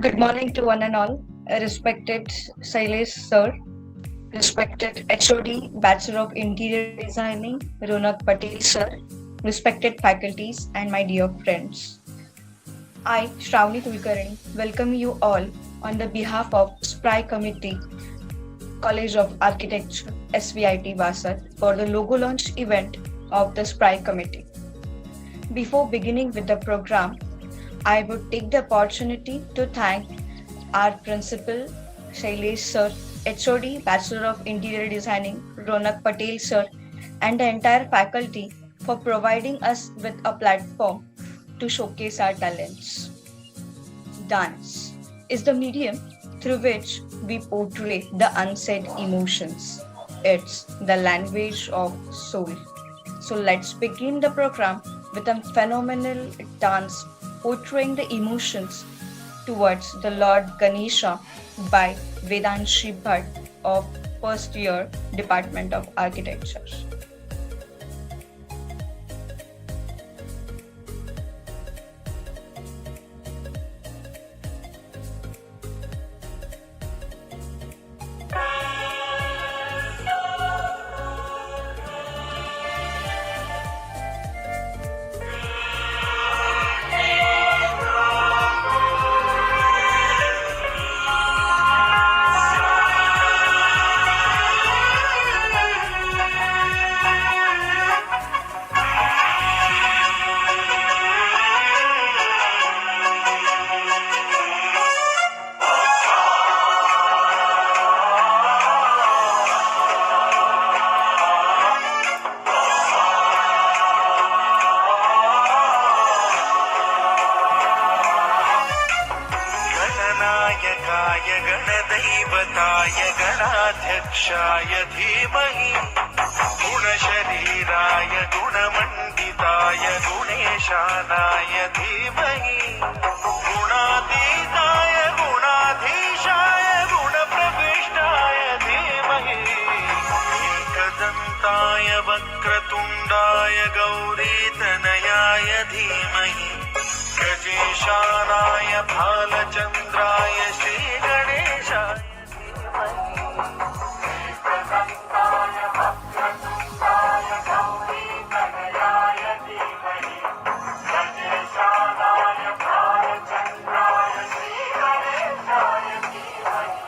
Good morning to one and all. Respected Sailesh sir, respected HOD, Bachelor of Interior Designing, Ronak Patel sir, respected faculties, and my dear friends. I, Shravani Kulkarni, welcome you all on the behalf of SPRY Committee, College of Architecture, SVIT Vasat, for the logo launch event of the SPRY Committee. Before beginning with the program, I would take the opportunity to thank our principal, Shailesh sir, HOD, Bachelor of Interior Designing, Ronak Patel sir, and the entire faculty for providing us with a platform to showcase our talents. Dance is the medium through which we portray the unsaid emotions. It's the language of soul. So let's begin the program with a phenomenal dance portraying the emotions towards the Lord Ganesha by Vedanshi Bhatt of first year Department of Architecture. गणनायकाय गणदैवताय गणाध्यक्षाय धीमहि गुणशरीराय गुणमण्डिताय गुणेशानाय धीमहि गुणातीताय गुणाधीशाय गुणप्रविष्टाय धीमहि एकदन्ताय वक्रतुण्डाय गौरीतनयाय धीमहि गजेशानाय भालचन्द्राय श्रीगणेशाय एकदन्ताय वक्रतुण्डाय गौरीतनयाय धीमहि गजेशानाय भालचन्द्राय श्रीगणेशाय धीमहि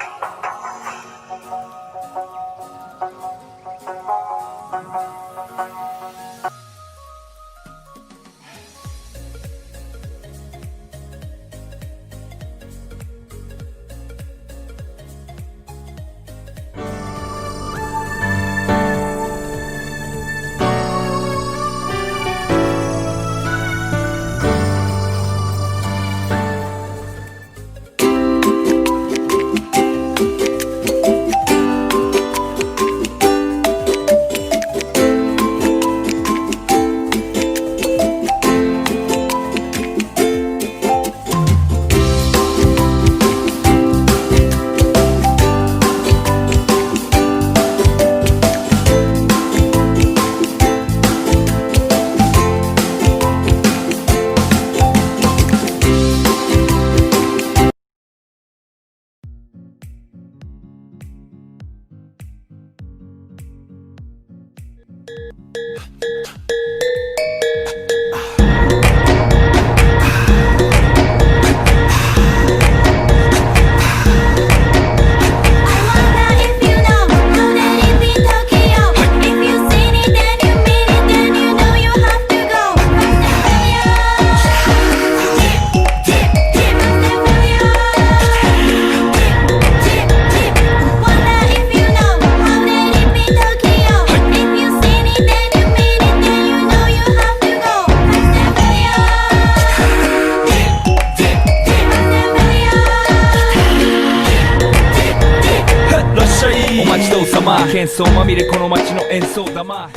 喧騒まみれこの街の演奏玉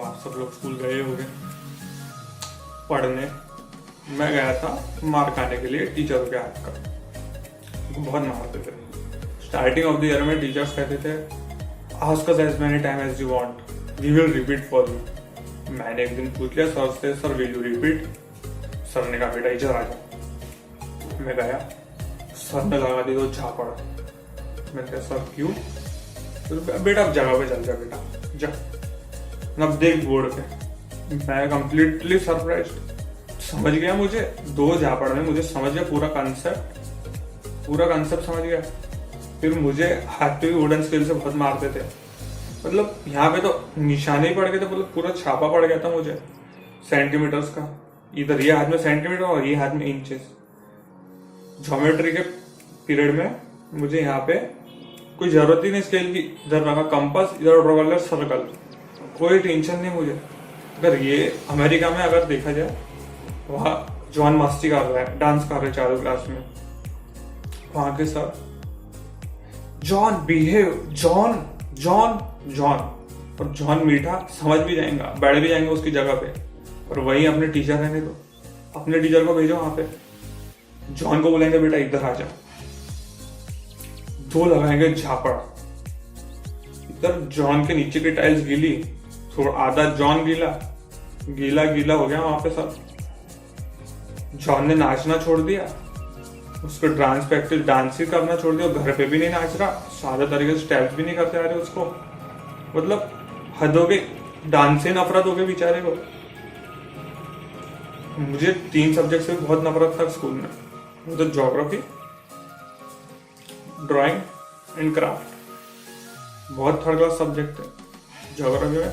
आप सब लोग स्कूल गए होंगे पढ़ने। मैं गया था मार खाने के लिए टीचरों के हाथ का, बहुत मारते थे। स्टार्टिंग ऑफ द ईयर में टीचर्स कहते थे ask us as many time as you want, we will repeat for you. मैंने एक दिन पूछ लिया सर से, sir will you repeat? Sir ने कहा बेटा इधर आ जा। मैं गया, सर ने लगा दी तो झापड़। मैंने कहा सर क्यों? तो बेटा अब जगह पे चल जा, बेटा जा, अब देख बोर्ड पे। मैं कंप्लीटली सरप्राइज्ड, समझ गया मुझे 2 झापड़ में, मुझे समझ गया पूरा कंसेप्ट समझ गया। फिर मुझे हाथ पे भी वुडन स्केल से बहुत मारते थे, मतलब यहाँ पे तो निशाने ही पड़ गए थे, मतलब पूरा छापा पड़ गया था मुझे सेंटीमीटर्स का, इधर ये हाथ में सेंटीमीटर और ये हाथ में इंचेस। ज्योमेट्री के पीरियड में मुझे यहाँ पे कोई जरूरत ही नहीं स्केल की, इधर रखा कंपास, इधर ड्रॉ कर लिया सर्कल, कोई टेंशन नहीं मुझे। अगर ये अमेरिका में अगर देखा जाए, वहाँ जॉन मस्ती कर रहा है, डांस कर रहे 4 क्लास में, वहां के sir John behave, John John John, और जॉन मीठा समझ भी जाएगा, बैठ भी जाएंगे उसकी जगह पे। और वही अपने टीचर रहने दो, अपने टीचर को भेजो वहां पे, जॉन को बोलेंगे बेटा इधर आ जा, 2 लगाएंगे झापड़। इधर जॉन के नीचे की टाइल्स गीली, थोड़ा आधा जॉन गीला गीला हो गया वहां पे सब। जॉन ने नाचना छोड़ दिया, उसको डांस प्रैक्टिस, डांस ही करना छोड़ दिया, घर पे भी नहीं नाच रहा, सादा तरीके से स्टेप्स भी नहीं करते आ रहे उसको, मतलब हद हो गई, डांस से नफरत हो गई बेचारे को। मुझे 3 सब्जेक्ट से बहुत नफरत था स्कूल में, वो तो ज्योग्राफी, ड्राइंग एंड क्राफ्ट, बहुत थर्ड क्लास सब्जेक्ट है ज्योग्राफी में।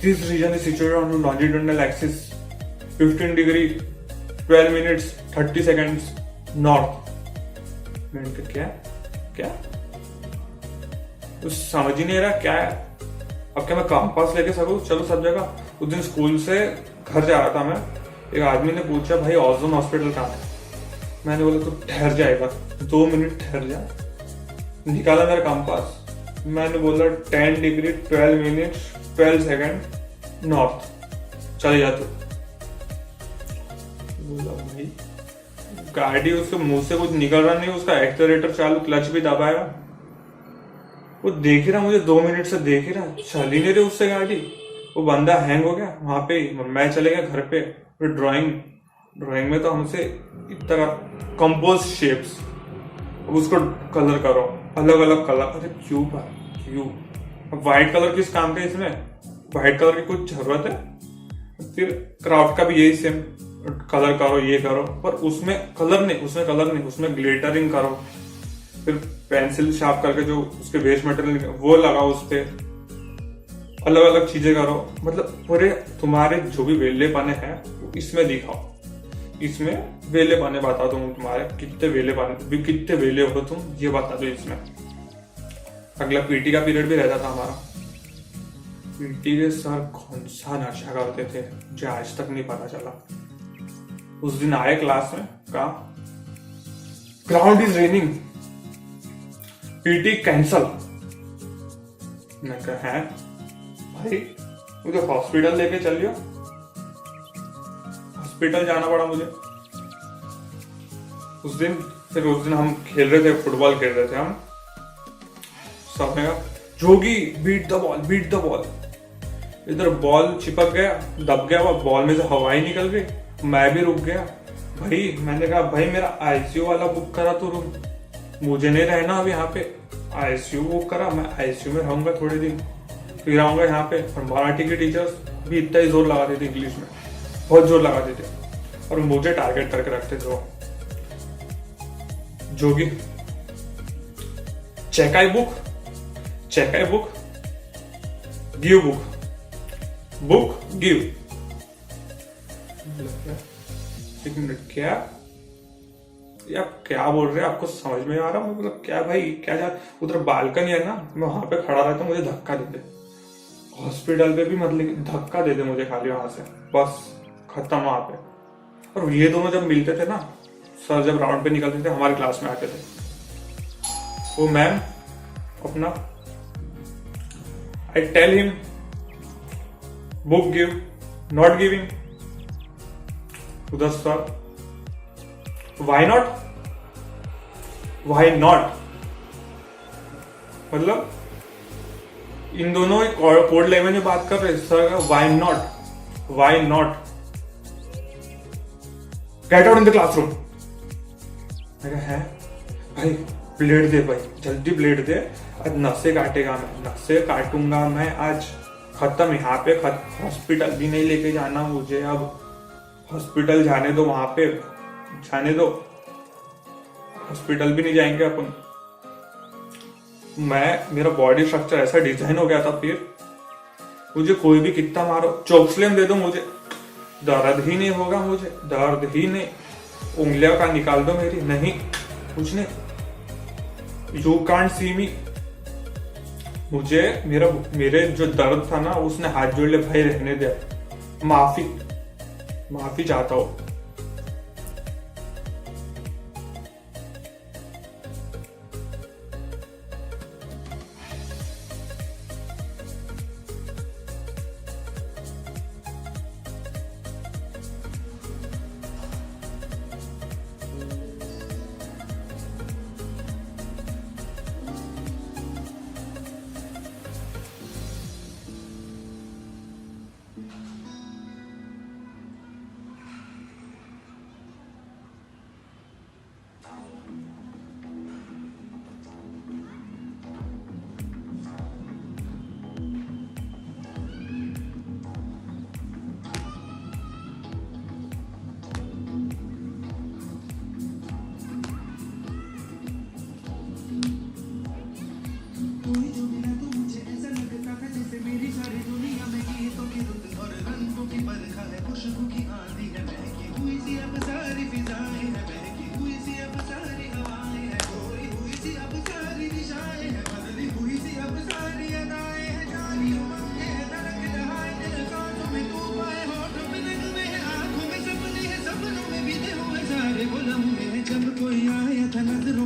This region is situated on longitudinal axis 15 degree 12 minutes 30 seconds north. मैंने कहा क्या तो समझ ही नहीं रहा क्या है। अब क्या मैं कंपास लेके सकूं चलो सब जगह। उस दिन स्कूल से घर जा रहा था मैं, एक आदमी ने पूछा भाई ऑजोन हॉस्पिटल कहाँ है। मैंने बोला तो ठहर जाएगा, 2 मिनट ठहर जा। निकाला मेरा कंपास, मैंने बोला 10 डिग्री 12 मिनट 12 सेकेंड नॉर्थ, चले जा तू। बोला भाई गाड़ी उसके मुंह से कुछ निकल रहा नहीं, उसका एक्सेलरेटर चालू, क्लच भी दबाया, वो देख ही रहा मुझे, 2 मिनट से देख ही रहा, चल ही नहीं रही उससे गाड़ी। वो बंदा हैंग हो गया वहां पे ही। मैं चले गया घर पे, फिर ड्राइंग में तो हमसे इतना कंपोज शेप्स, अब उसको कलर करो, अलग अलग कलर। अरे क्यों भाई क्यों, अब व्हाइट कलर किस काम का इसमें, व्हाइट कलर की कुछ जरूरत है? फिर क्राफ्ट का भी यही सेम, कलर करो ये करो, पर उसमें कलर नहीं, उसमें ग्लिटरिंग करो। फिर पेंसिल शार्प करके जो उसके वेस्ट मटेरियल वो लगाओ उस पे, अलग अलग चीजें करो। मतलब पूरे तुम्हारे जो भी वेले पाने हैं वो इसमें दिखाओ, इसमें वेले पाने बता दो तुम्हारे, कितने वेले हो तुम ये बता दो इसमें। अगला पीटी का पीरियड भी रहता था हमारा। पीटी के सर कौन सा नशा करते थे मुझे आज तक नहीं पता चला। उस दिन आए क्लास में, कहा ground is raining, PT cancel. मैं कहा है भाई मुझे हॉस्पिटल लेके चलियो। हॉस्पिटल जाना पड़ा मुझे उस दिन। फिर उस दिन हम खेल रहे थे, फुटबॉल खेल रहे थे हम। सब ने कहा जोगी बीट द बॉल। इधर बॉल चिपक गया, दब गया, वो बॉल में से हवा ही निकल गई, मैं भी रुक गया। भाई मैंने कहा भाई मेरा आईसीयू वाला बुक करा तो रुक, मुझे नहीं रहना अब यहाँ पे। आईसीयू बुक करा, मैं आईसीयू में रहूंगा थोड़े दिन, फिर आऊंगा यहाँ पे। और मराठी के टीचर्स भी इतना ही जोर लगाते थे, इंग्लिश में बहुत जोर लगाते थे, और मुझे टारगेट करके रखते थे वो। जोगी check I book, give book give. एक मिनट, क्या बोल रहे हैं, आपको समझ में आ रहा? मतलब क्या भाई क्या जा, उधर बालकनी है ना, मैं वहां पे खड़ा रहता हूँ, मुझे धक्का दे दे। हॉस्पिटल पे भी मतलब धक्का दे दे मुझे खाली वहां से, बस खत्म वहां पे। और ये दोनों जब मिलते थे ना, सर जब राउंड पे निकलते थे हमारी क्लास में आते थे, वो मैम अपना I tell him book give, not giving. उधर सर वाई नॉट, मतलब इन दोनों एक कोड लैंग्वेज में बात कर रहे हैं। Sir why not, why not, get out in the classroom. मैं कहा है भाई ब्लेड दे भाई, जल्दी ब्लेड दे, आज नसें काटेगा मैं, नसें काटूंगा मैं आज, खत्म यहाँ पे, हॉस्पिटल भी नहीं लेके जाना मुझे अब, हॉस्पिटल जाने दो, वहां पे जाने दो, हॉस्पिटल भी नहीं जाएंगे अपन। मेरा बॉडी स्ट्रक्चर ऐसा डिजाइन हो गया था, फिर मुझे कोई भी कितना मारो, चोकस्लेम दे दो मुझे, दर्द ही नहीं होगा, मुझे दर्द ही नहीं, उंगलियां का निकाल दो मेरी, नहीं कुछ नहीं, यू कांट सी मी। मुझे मेरे जो दर्द था ना, उसने हाथ जोड़ ले, भाई रहने दे, माफी चाहता हूं।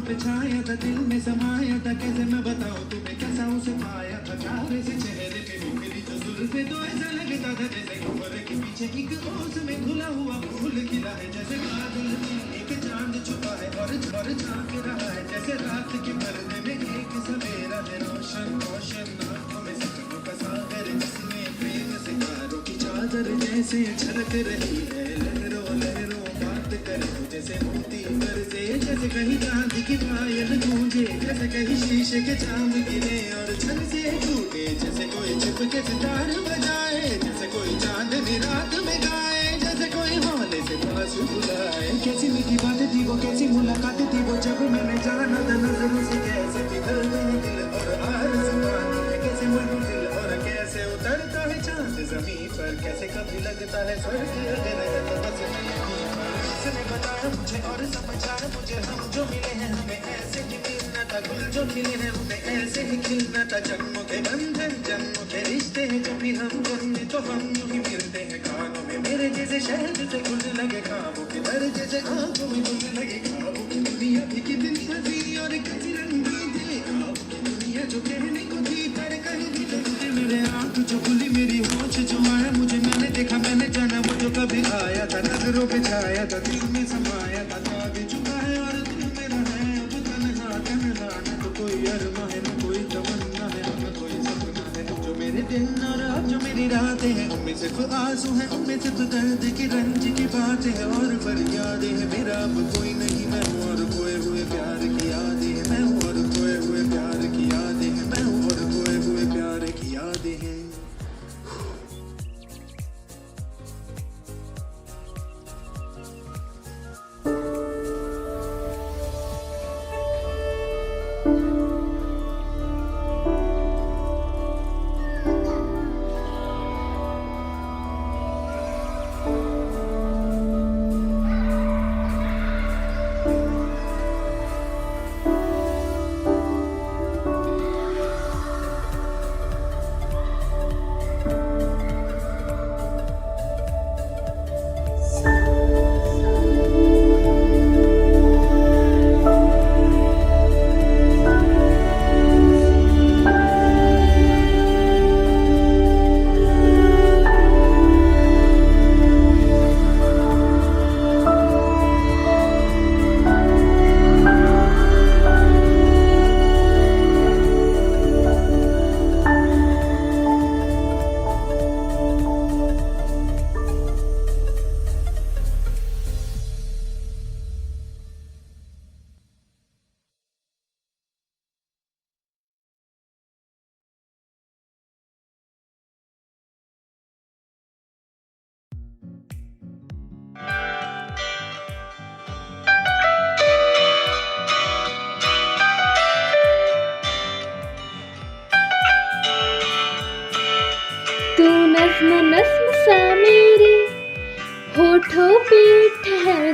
पे छाया था, दिल में समाया था, कैसे मैं बताऊं तुम्हें कैसा उसे पाया था। प्यारे से चेहरे पे मुखरी जो जुल्फे, तो ऐसा लगता था जैसे कमर के पीछे एक ओस में धुला हुआ फूल खिला है, जैसे बादल में एक चांद छुपा है और झांक रहा है, जैसे रात के पर्दे में एक सवेरा है, रोशन रोशन आंखों में सपनों का सागर, जिसमें प्रेम सितारों की चादर जैसे छलक रही है, लहरों लहरों बात करे जैसे मोती बरसे, जैसे कहीं चांदी की पायल गूंजे, जैसे कहीं शीशे के चांद गिरे और छन से टूटे, जैसे कोई चुप के सितार बजाए, जैसे कोई चांदनी रात में गाए, जैसे कोई होने से पास बुलाए। कैसी मीठी बातें थी वो, कैसी मुलाकातें थी वो, जब मैंने जाना था नजरों से कैसे पिघलते हैं दिल और आरज़ुआं है, कैसे मंजिल और कैसे उतरता है चांद ज़मीं पर, कैसे कभी लगता है स्वर्ग अगर है तो बस उसने बताया मुझे और समझाया मुझे, हम जो मिले हैं हमें ऐसे ही मिलना था, गुल जो खिले हैं हमें ऐसे ही खिलना था, जन्मों के बंधन जन्मों के रिश्ते हैं, जब भी हम जन्मे तो हम यूं ही मिलते हैं, कानों में मेरे जैसे शहद से घुल लगे ख्वाबों के दर, जैसे आंखों में घुल लगे ख्वाबों की दुनिया भी कितनी हंसी और कैसी रंगीन थी, ख्वाबों की दुनिया जो कहने को थी पर कहीं भी लगते, मेरे आँख जो खुली मेरी होश जो आया मुझे, मैंने देखा मैंने जाना वो जो कभी आया था, नजरों पे छाया था, दिल में समाया था, तो आगे चुका है और दिल मेरा है अब तन्हा तन्हा, न तो कोई अरमा है न कोई तमन्ना है न कोई सपना है, जो मेरे दिन और अब जो मेरी रातें हैं उनमें सिर्फ आंसू है, उनमें सिर्फ दर्द की रंज की बातें हैं और फरियादें हैं, मेरा अब कोई नहीं, मैं हूँ और खोए हुए प्यार की यादें हैं, मैं हूँ और खोए हुए प्यार की यादें हैं, मैं हूँ और खोए हुए प्यार की यादें हैं।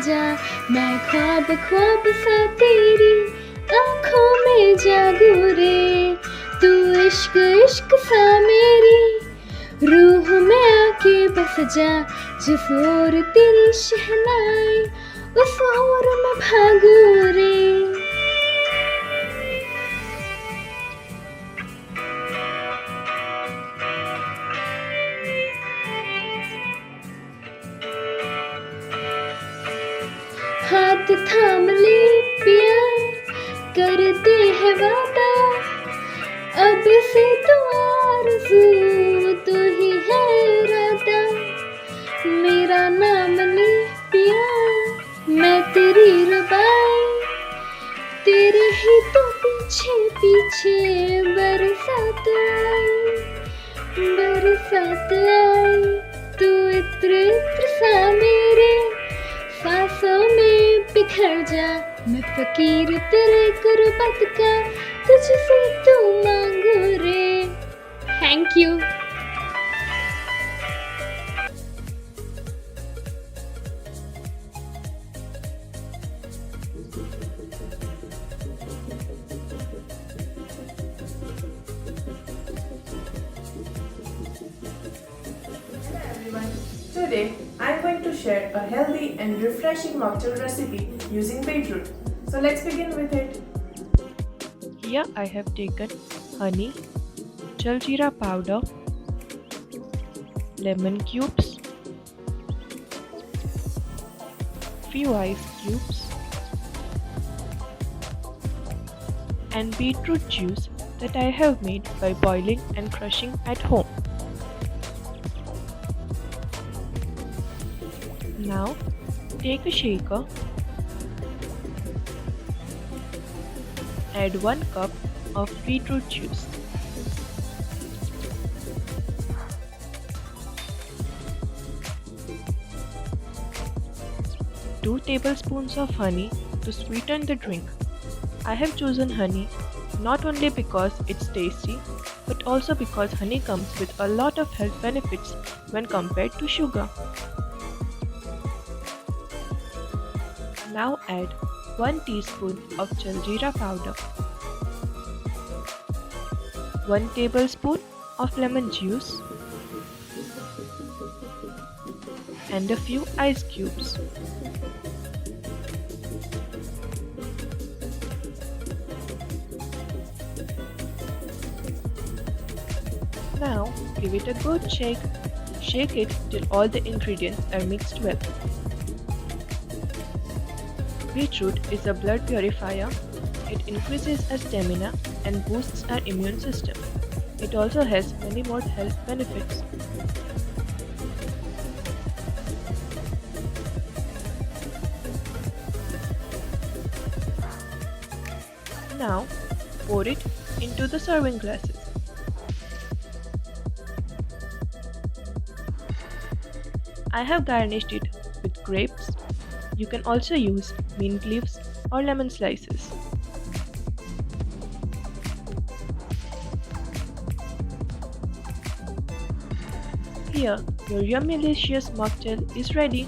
जा, मैं ख्वाब ख्वाब सा तेरी आँखों में जागू रे। तू इश्क इश्क सा मेरी रूह में आके बस जा, जिस ओर तेरी शहनाई उस ओर मैं भागू रे। हाथ थाम ले पिया, करते हैं वादा, अब से तो आरज़ू तू ही है इरादा। मेरा नाम ले पिया, मैं तेरी रुबाई, तेरे ही तो पीछे पीछे बरसात आई, बरसात आई। तू इत्र इत्र सा मेरे सांसों में बिखर जा, मैं फकीर तेरे गुर्बत का, तुझसे तू मांगू रे। Thank you. Everyone. Today, I'm going to share a healthy and refreshing mocktail recipe using beetroot. So let's begin with it. Here I have taken honey, jaljeera powder, lemon cubes, few ice cubes, and beetroot juice that I have made by boiling and crushing at home. Now take a shaker, add 1 cup of beetroot juice. Two tablespoons of honey to sweeten the drink. I have chosen honey not only because it's tasty, but also because honey comes with a lot of health benefits when compared to sugar. Now add 1 teaspoon of jaljeera powder, 1 tablespoon of lemon juice, and a few ice cubes. Now give it a good shake. Shake it till all the ingredients are mixed well. Beetroot is a blood purifier. It increases our stamina and boosts our immune system. It also has many more health benefits. Now pour it into the serving glasses. I have garnished it with grapes. You can also use mint leaves or lemon slices. Here, your yummy delicious mocktail is ready.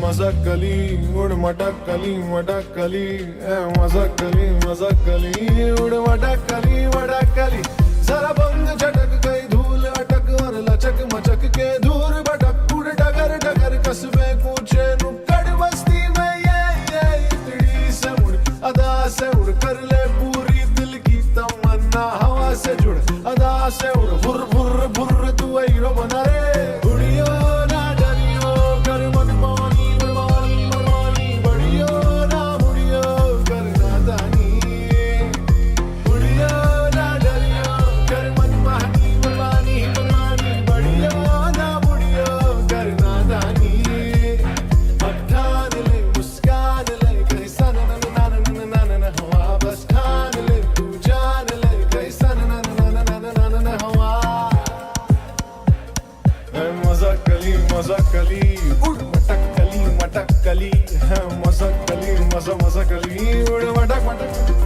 मजाकली उड़ मटकली मटकली मजाकली उड़ मटकली जरा बंद झटक गई धूल अटक और लचक मचक के दूर भटक उड़ डगर डगर कस्बे कूचे नुक्कड़ बस्ती में ये इतनी से उड़ अदा से उड़ कर ले पूरी दिल की तमन्ना हवा से जुड़ अदा से उड़ भुर भुर भुर तू हीरो बना रे उड़ियो ना डरियो कर मन मानी मनमानी मनमानी बढ़ियो ना मुड़ियो कर नादानी उड़ियो ना डरियो कर मन मानी मनमानी मनमानी बढ़ियो ना मुड़ियो कर नादानी अब ठान ले मुस्कान ले कहीं सन नन नन नन नन हवा बस ठान ले तू जान ले कहीं सन नन नन नन नन हवा मसकली उड मटक मटक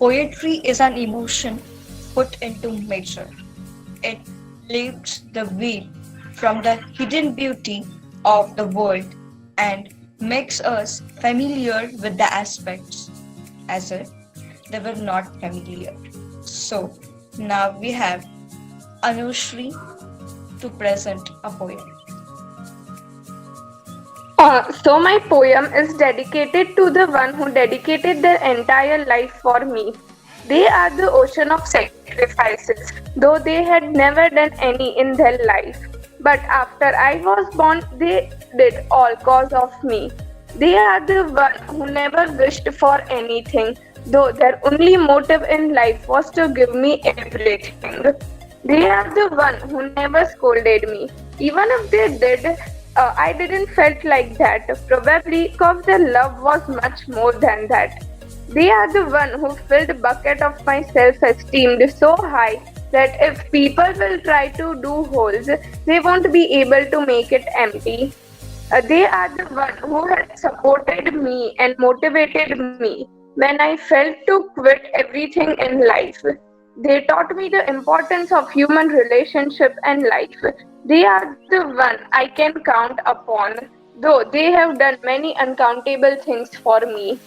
Poetry is an emotion put into measure. It lifts the veil from the hidden beauty of the world and makes us familiar with the aspects as if they were not familiar. So now we have Anushri to present a poem. So my poem is dedicated to the one who dedicated their entire life for me. They are the ocean of sacrifices, though they had never done any in their life. But after I was born, they did all cause of me. They are the one who never wished for anything, though their only motive in life was to give me everything. They are the one who never scolded me. Even if they did, I didn't felt like that, probably because their love was much more than that. They are the one who filled the bucket of my self-esteem so high that if people will try to do holes, they won't be able to make it empty. They are the one who had supported me and motivated me when I felt to quit everything in life. They taught me the importance of human relationship and life. They are the one I can count upon, though they have done many uncountable things for me.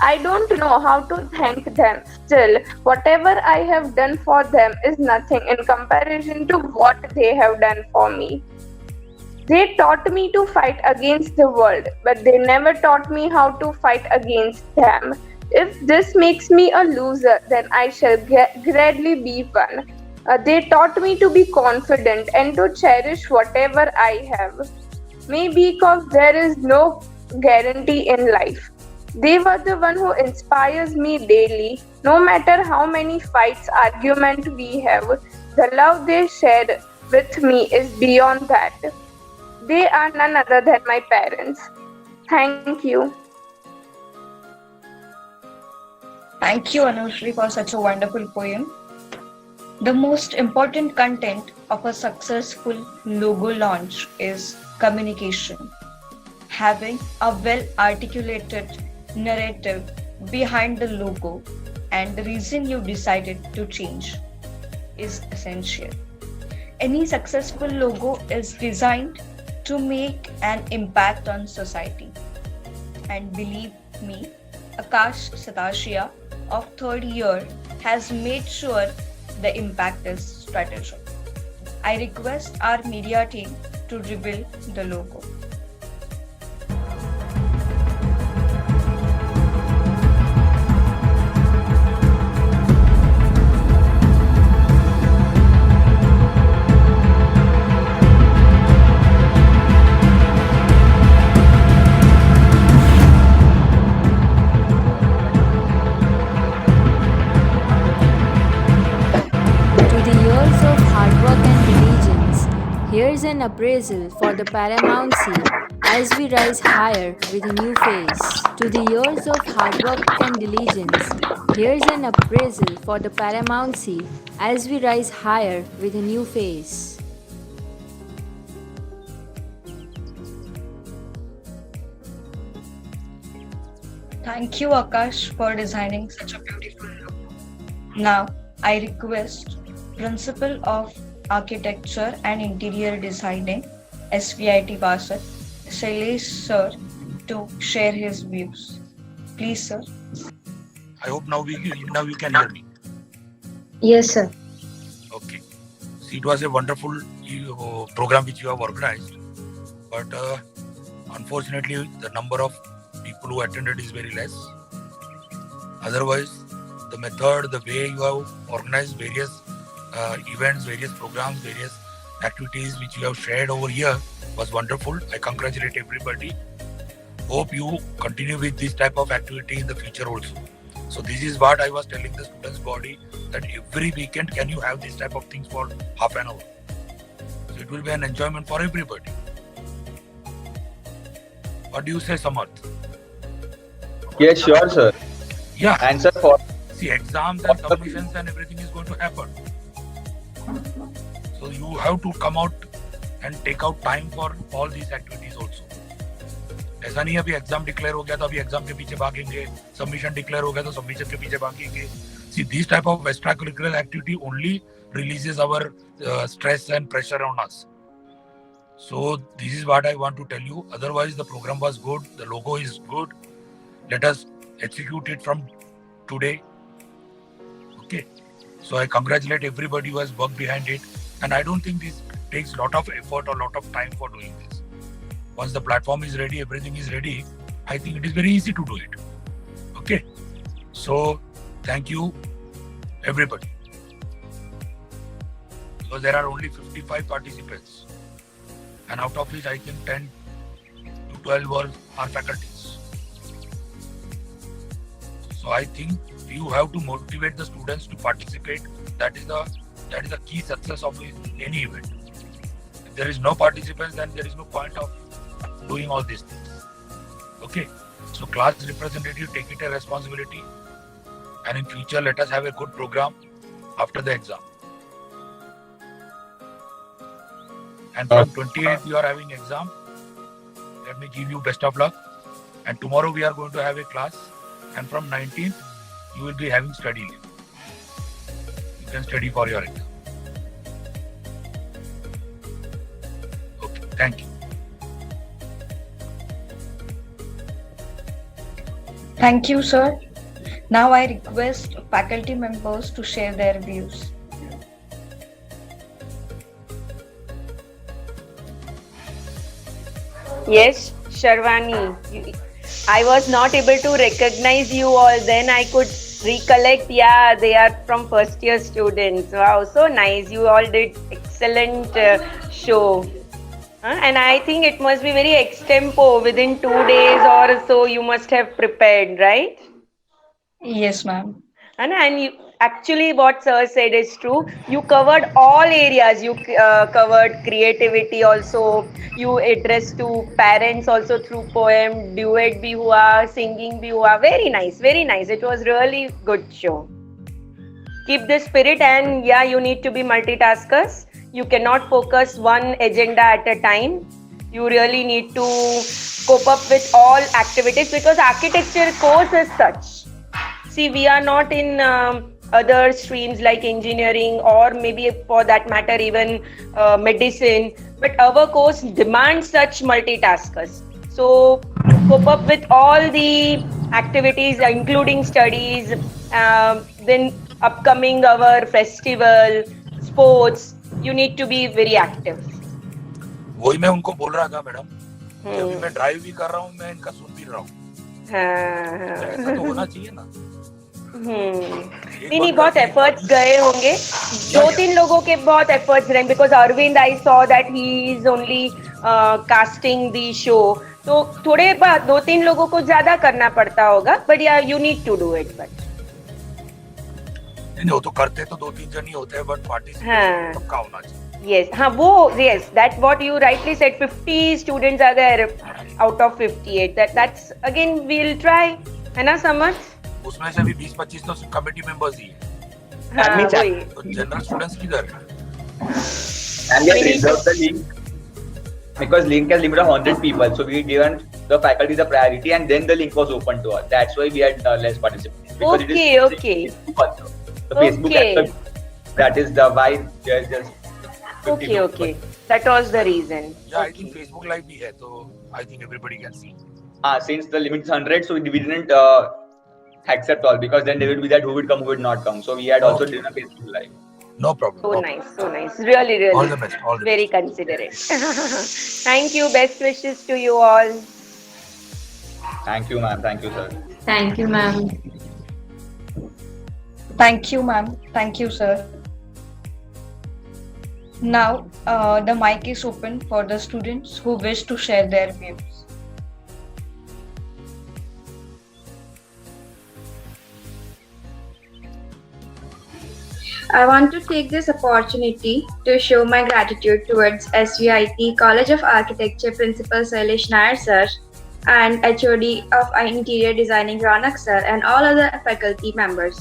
I don't know how to thank them. Still, whatever I have done for them is nothing in comparison to what they have done for me. They taught me to fight against the world, but they never taught me how to fight against them. If this makes me a loser, then I shall gladly be one. They taught me to be confident and to cherish whatever I have. Maybe because there is no guarantee in life. They were the one who inspires me daily. No matter how many fights, arguments we have, the love they shared with me is beyond that. They are none other than my parents. Thank you. Thank you, Anushri, for such a wonderful poem. The most important content of a successful logo launch is communication. Having a well articulated narrative behind the logo and the reason you decided to change is essential. Any successful logo is designed to make an impact on society. And believe me, Akash Satashia of third year has made sure the impact is strategic. I request our media team to reveal the logo. To the years of hard work and diligence, here's an appraisal for the paramountcy as we rise higher with a new phase. To the years of hard work and diligence, here's an appraisal for the paramountcy as we rise higher with a new phase. Thank you, Akash, for designing such a beautiful logo. Now, I request Principal of Architecture and Interior Designing, SVIT Basat, Shailesh Sir, to share his views. Please, sir. I hope now you can hear me. Yes, sir. Okay. See, it was a wonderful program which you have organized, but unfortunately, the number of people who attended is very less. Otherwise, the method, the way you have organized various events, various programs, various activities which you have shared over here was wonderful. I congratulate everybody. Hope you continue with this type of activity in the future also. So this is what I was telling the students body, that every weekend can you have this type of things for half an hour. So it will be an enjoyment for everybody. What do you say, Samarth? Yes, sure, sir. Yeah. Answer for. See, exams and submissions and everything is going to happen. So you have to come out and take out time for all these activities also. ऐसा नहीं अभी exam declare हो गया तो अभी exam के पीछे भागेंगे, सबमिशन डिक्लेयर हो गया तो सबमिशन के पीछे भागेंगे. See, this type of extracurricular activity only releases our stress and pressure on us. So this is what I want to tell you. Otherwise, the program was good, the logo is good. Let us execute it from today. Okay. So I congratulate everybody who has worked behind it, and I don't think this takes a lot of effort or a lot of time for doing this. Once the platform is ready, everything is ready, I think it is very easy to do it. Okay. So thank you, everybody. Because there are only 55 participants, and out of which I think 10 to 12 are faculties. So I think you have to motivate the students to participate. That is the key success of any event. If there is no participants, then there is no point of doing all these things. Okay. So class representative, take it a responsibility, and in future let us have a good program after the exam. And from 28th you are having exam. Let me give you best of luck. And tomorrow we are going to have a class. And from 19th you will be having study leave. You can study for your exam. Okay. Thank you. Thank you, sir. Now I request faculty members to share their views. Yes, Sharwani. I was not able to recognize you all. Then I could recollect, yeah, they are from first year students. Wow, so nice. You all did excellent show. And I think it must be very extempo. Within 2 days or so, you must have prepared, right? Yes, ma'am. And actually what sir said is true. You covered all areas. You covered creativity also. You addressed to parents also through poem, duet bhi hua, singing bhi hua. Very nice, very nice. It was really good show. Keep the spirit, and yeah, you need to be multitaskers. You cannot focus one agenda at a time. You really need to cope up with all activities, because architecture course is such. See, we are not in other streams like engineering, or maybe for that matter even medicine, but our course demands such multitaskers. So cope up with all the activities, including studies, then upcoming our festival, sports. You need to be very active. वही मैं उनको बोल रहा था madam, कि अभी मैं drive भी कर रहा हूँ, मैं इनका सुन भी रहा हूँ। ऐसा तो होना चाहिए ना। नहीं, बहुत एफर्ट्स गए होंगे, 2-3 लोगों के बहुत एफर्ट्स रहे, because Arvind I saw that he is only casting the show, तो थोड़े 2-3 लोगों को ज्यादा करना पड़ता होगा, but yeah you need to do it. But नहीं, वो तो करते तो 2-3 जन ही होते हैं, बट पार्टिसिपेशन पक्का होना चाहिए। Yes, yes, that's what you rightly said. 50 students are there out of 58. That's again we'll try, है ना समझ? उसमें से भी 20-25 तो कमेटी मेंबर्स ही हैं। हाँ, वही। तो जनरल स्टूडेंट्स किधर हैं? And we have reserved the link because link has limit of 100 people, so we given the faculty the priority, and then the link was open to us. That's why we had less participants. Okay. The Facebook, that is the why there's just. Okay. That was the reason. Yeah, I think Facebook Live भी है, तो I think everybody can see. Since the limit is 100, so we didn't accept all, because then there would be that who would come, who would not come. So we had also done a Facebook Live. No problem. So nice. Really. All the best. Very considerate. Thank you. Best wishes to you all. Thank you, ma'am. Thank you, sir. Thank you, ma'am. Thank you, ma'am. Thank you, sir. Now, the mic is open for the students who wish to share their views. I want to take this opportunity to show my gratitude towards SVIT College of Architecture Principal Sailesh Nair sir and HOD of Interior Designing Ronak sir and all other faculty members.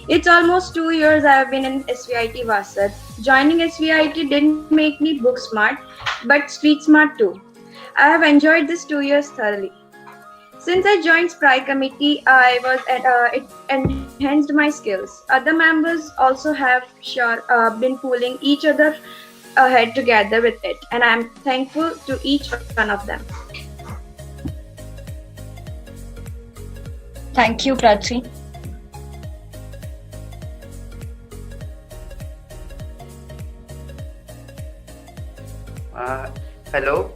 It's almost 2 years I have been in SVIT Vasad. Joining SVIT didn't make me book smart, but street smart too. I have enjoyed this 2 years thoroughly. Since I joined SPRI committee, it enhanced my skills. Other members also have been pulling each other ahead together with it, and I am thankful to each one of them. Thank you, Prachi. Hello.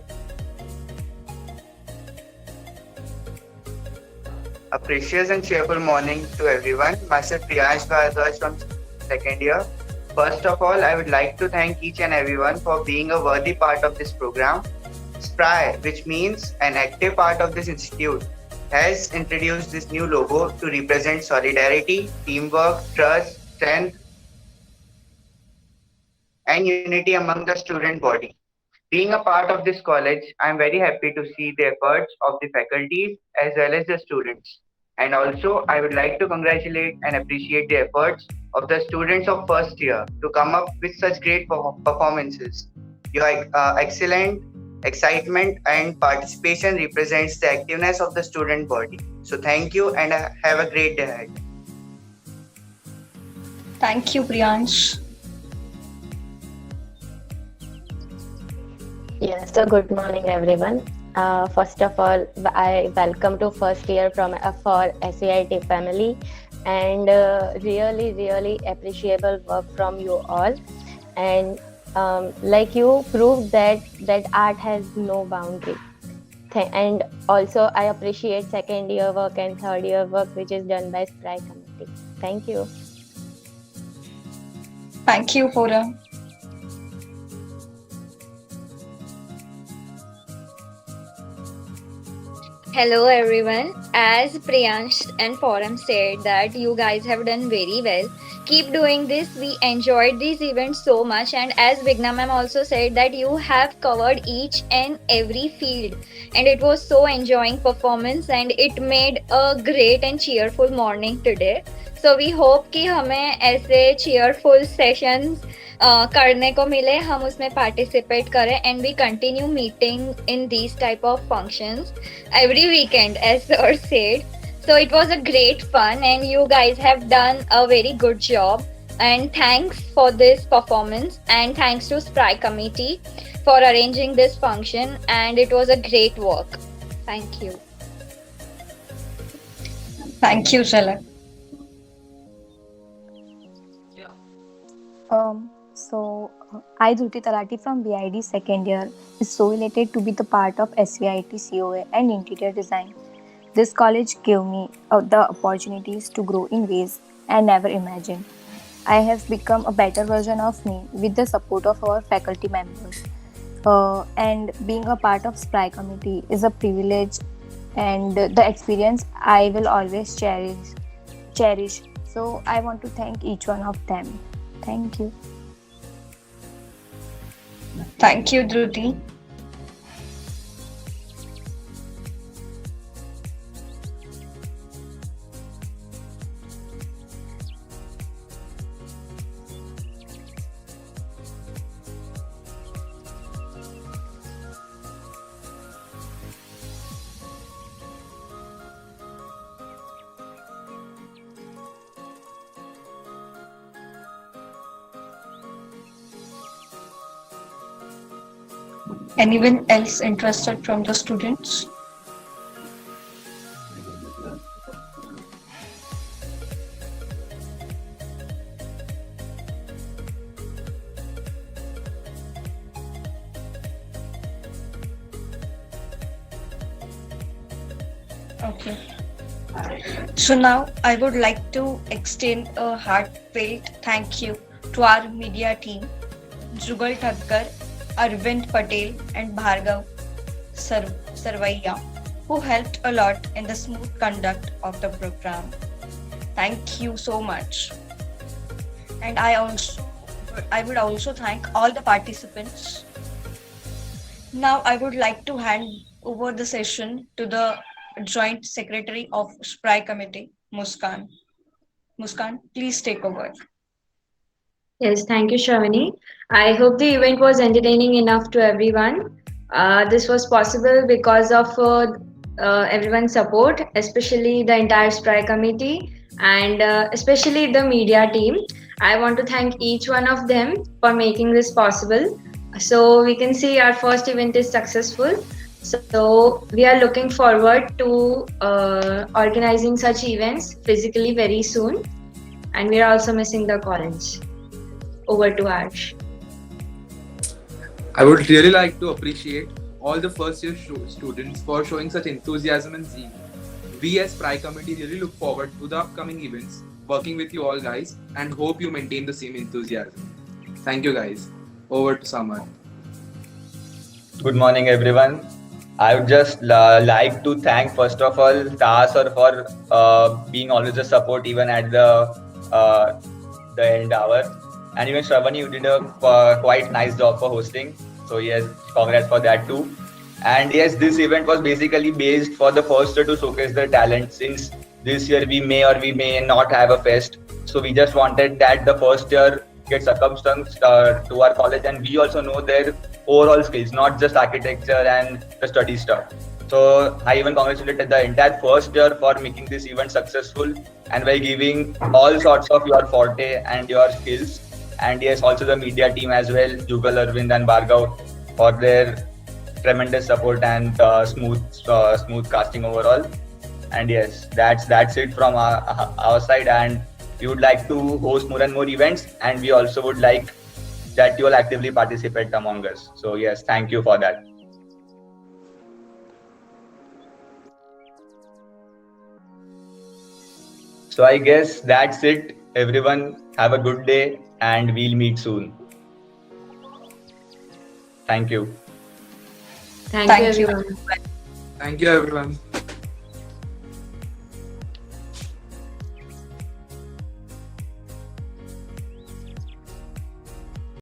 A precious and cheerful morning to everyone. Myself Priyansh Bharadwaj from second year. First of all, I would like to thank each and everyone for being a worthy part of this program. SPRI, which means an active part of this institute, has introduced this new logo to represent solidarity, teamwork, trust, strength, and unity among the student body. Being a part of this college, I am very happy to see the efforts of the faculties as well as the students. And also, I would like to congratulate and appreciate the efforts of the students of first year to come up with such great performances. Your excellent excitement and participation represents the activeness of the student body. So thank you and have a great day ahead. Thank you, Priyansh. Yes, so good morning everyone. First of all, I welcome to first year for SVIT family, and really appreciable work from you all. And like you proved that art has no boundary. And also I appreciate second year work and third year work which is done by SPRI committee. Thank you. Thank you, Pura. Hello everyone. As Priyansh and Forum said that you guys have done very well. keep doing this. We enjoyed these events so much, and as Vigna ma'am also said that you have covered each and every field, and it was so enjoying performance, and it made a great and cheerful morning today. So we hope कि हमें ऐसे cheerful sessions करने को मिले, हम उसमें participate करें, and we continue meeting in these type of functions every weekend as sir said. So it was a great fun, and you guys have done a very good job, and thanks for this performance, and thanks to Spry committee for arranging this function, and it was a great work. Thank you. Thank you, Jhalak. I, Dhruti Talati from BID second year, is so elated to be the part of SVIT COA and interior design. This college gave me the opportunities to grow in ways I never imagined. I have become a better version of me with the support of our faculty members. And being a part of Spry committee is a privilege, and the experience I will always cherish. So I want to thank each one of them. Thank you. Thank you, Dhruti. Anyone else interested from the students? Okay. So now I would like to extend a heartfelt thank you to our media team, Jugal Thakkar, Arvind Patel and Bhargav Sarvaiya, who helped a lot in the smooth conduct of the program. Thank you so much. And I would also thank all the participants. Now I would like to hand over the session to the Joint Secretary of Spry Committee, Muskan. Muskan, please take over. Yes, thank you, Shravani. I hope the event was entertaining enough to everyone. This was possible because of everyone's support, especially the entire Spry committee and especially the media team. I want to thank each one of them for making this possible. So we can see our first event is successful. So we are looking forward to organizing such events physically very soon. And we are also missing the college. Over to Ash. I would really like to appreciate all the first year students for showing such enthusiasm and zeal. We as Spry committee really look forward to the upcoming events, working with you all guys, and hope you maintain the same enthusiasm. Thank you guys. Over to Samar. Good morning, everyone. I would just like to thank first of all Taha sir for being always a support even at the end hour. And even Shravani, you did a quite nice job for hosting. So yes, congrats for that too. And yes, this event was basically based for the first year to showcase their talent, since this year we may or we may not have a fest. So we just wanted that the first year get circumstanced to our college, and we also know their overall skills, not just architecture and the study stuff. So I even congratulated the entire first year for making this event successful and by giving all sorts of your forte and your skills. And yes, also the media team as well, Jugal, Arvind and Bhargav, for their tremendous support and smooth casting overall. And yes, that's it from our side, and we would like to host more and more events, and we also would like that you all actively participate among us. So yes, thank you for that. So I guess that's it. Everyone have a good day, and we'll meet soon. Thank you. Thank you, everyone. Thank you, everyone.